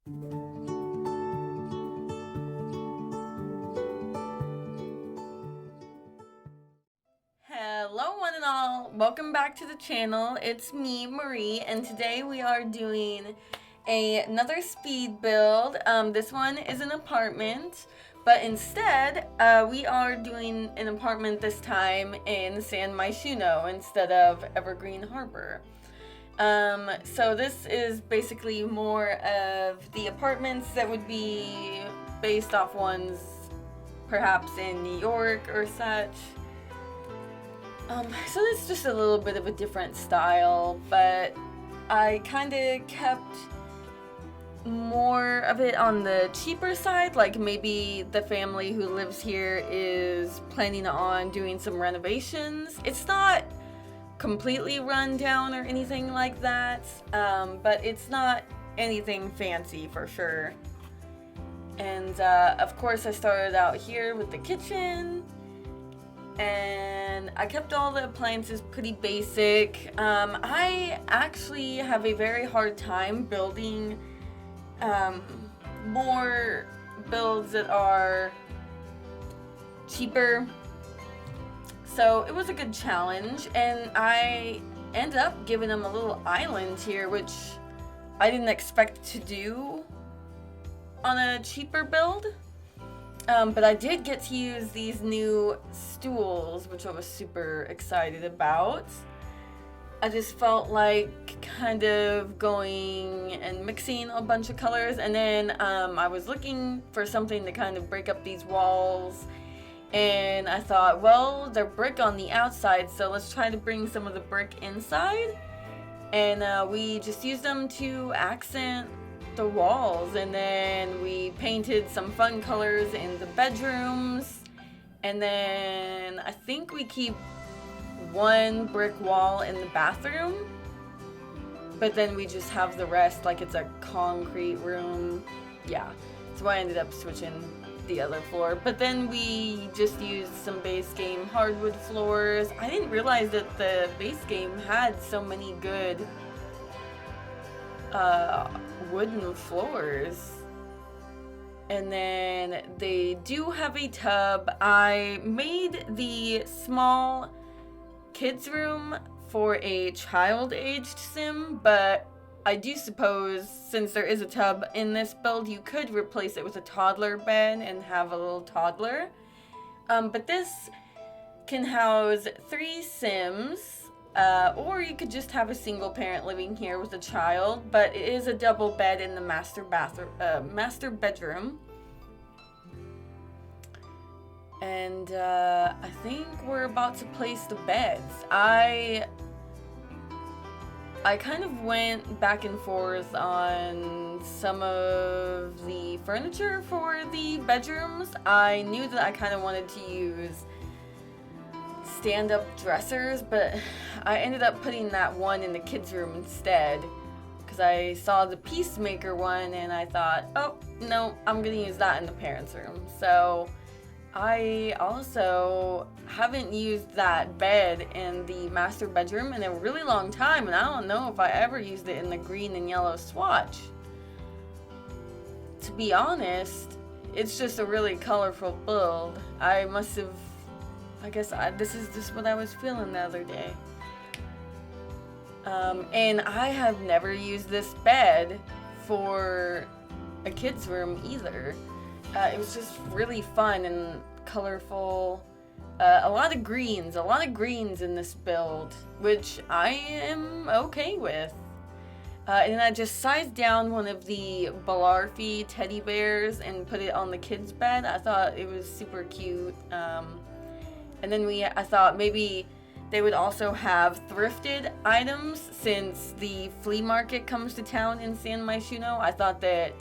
Hello one and all, welcome back to the channel. It's me, Marie, and today we are doing another speed build. This one is an apartment, but instead we are doing an apartment this time in Myshuno instead of Evergreen Harbor. So this is basically more of the apartments that would be based off ones perhaps in New York or such. So it's just a little bit of a different style, but I kind of kept more of it on the cheaper side. Like maybe the family who lives here is planning on doing some renovations. It's not completely run down or anything like that, but it's not anything fancy for sure. And of course I started out here with the kitchen, and I kept all the appliances pretty basic. I actually have a very hard time building more builds that are cheaper. So it was a good challenge, and I ended up giving them a little island here, which I didn't expect to do on a cheaper build. But I did get to use these new stools, which I was super excited about. I just felt like kind of going and mixing a bunch of colors, and then I was looking for something to kind of break up these walls, and I thought, well, they're brick on the outside, so let's try to bring some of the brick inside. And we just used them to accent the walls, and then we painted some fun colors in the bedrooms, and then I think we keep one brick wall in the bathroom, but then we just have the rest like it's a concrete room. Yeah, so I ended up switching the other floor, but then we just used some base game hardwood floors. I didn't realize that the base game had so many good wooden floors. And then they do have a tub. I made the small kids room for a child-aged sim, but I do suppose since there is a tub in this build, you could replace it with a toddler bed and have a little toddler. But this can house 3 sims. Or you could just have a single parent living here with a child, but it is a double bed in the master bedroom. And I think we're about to place the beds. I kind of went back and forth on some of the furniture for the bedrooms. I knew that I kind of wanted to use stand-up dressers, but I ended up putting that one in the kids' room instead because I saw the Peacemaker one and I thought, oh no, I'm gonna use that in the parents' room. So I also haven't used that bed in the master bedroom in a really long time, and I don't know if I ever used it in the green and yellow swatch. To be honest, it's just a really colorful build. I guess this is just what I was feeling the other day. And I have never used this bed for a kid's room either. It was just really fun and colorful. A lot of greens in this build, which I am okay with. And then I just sized down one of the Balarfi teddy bears and put it on the kids' bed. I thought it was super cute. And then I thought maybe they would also have thrifted items since the flea market comes to town in Myshuno. I thought that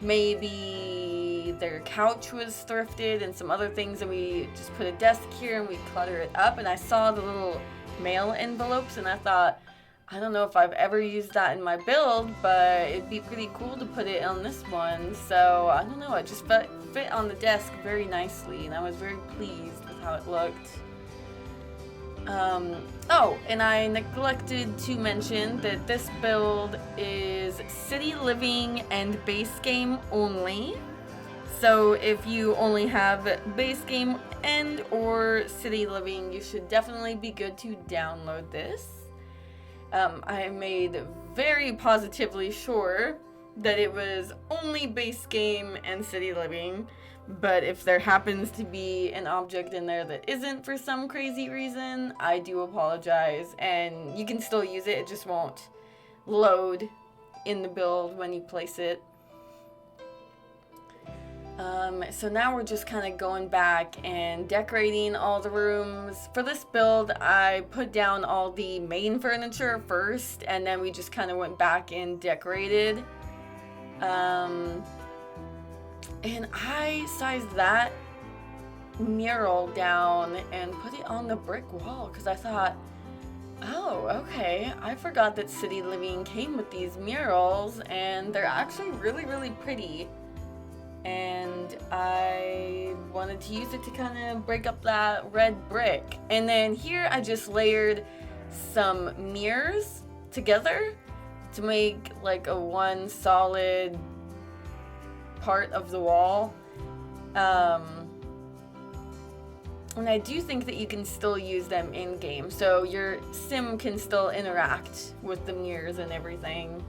maybe their couch was thrifted and some other things, and we just put a desk here and we clutter it up. And I saw the little mail envelopes and I thought, I don't know if I've ever used that in my build, but it'd be pretty cool to put it on this one. So I don't know, it just fit on the desk very nicely, and I was very pleased with how it looked. Oh, and I neglected to mention that this build is city living and base game only. So if you only have base game and or city living, you should definitely be good to download this. I made very positively sure that it was only base game and city living, but if there happens to be an object in there that isn't for some crazy reason, I do apologize, and you can still use it, it just won't load in the build when you place it. So now we're just kind of going back and decorating all the rooms. For this build, I put down all the main furniture first, and then we just kind of went back and decorated. And I sized that mural down and put it on the brick wall because I thought, oh, okay, I forgot that City Living came with these murals, and they're actually really, really pretty. And I wanted to use it to kind of break up that red brick. And then here I just layered some mirrors together to make like a one solid part of the wall. And I do think that you can still use them in game, so your sim can still interact with the mirrors and everything.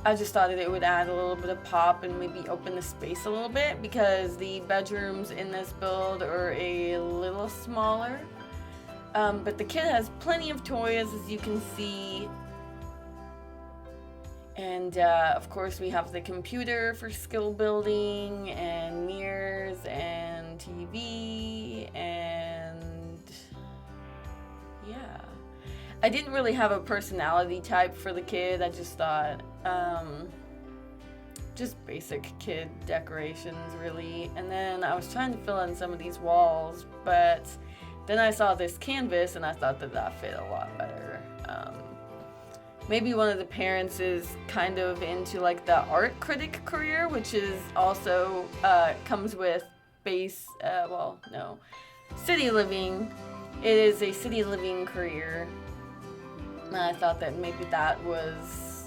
I just thought that it would add a little bit of pop and maybe open the space a little bit because the bedrooms in this build are a little smaller. But the kid has plenty of toys, as you can see. And of course we have the computer for skill building and mirrors and TV and yeah. I didn't really have a personality type for the kid. I just thought just basic kid decorations really. And then I was trying to fill in some of these walls, but then I saw this canvas and I thought that that fit a lot better. Maybe one of the parents is kind of into like the art critic career, which is also comes with city living. It is a city living career. And I thought that maybe that was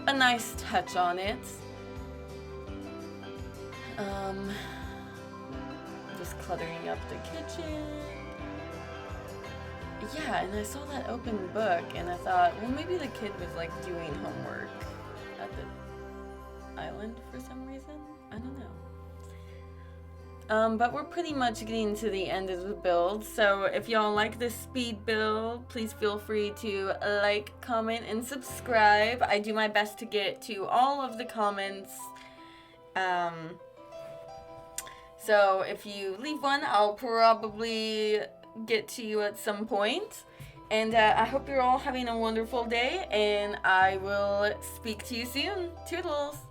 a nice touch on it. Just cluttering up the kitchen. Yeah, and I saw that open book and I thought, well, maybe the kid was like doing homework at the island for some reason. I don't know. But we're pretty much getting to the end of the build, so if y'all like this speed build, please feel free to like, comment, and subscribe. I do my best to get to all of the comments. So if you leave one, I'll probably get to you at some point. And I hope you're all having a wonderful day, and I will speak to you soon. Toodles!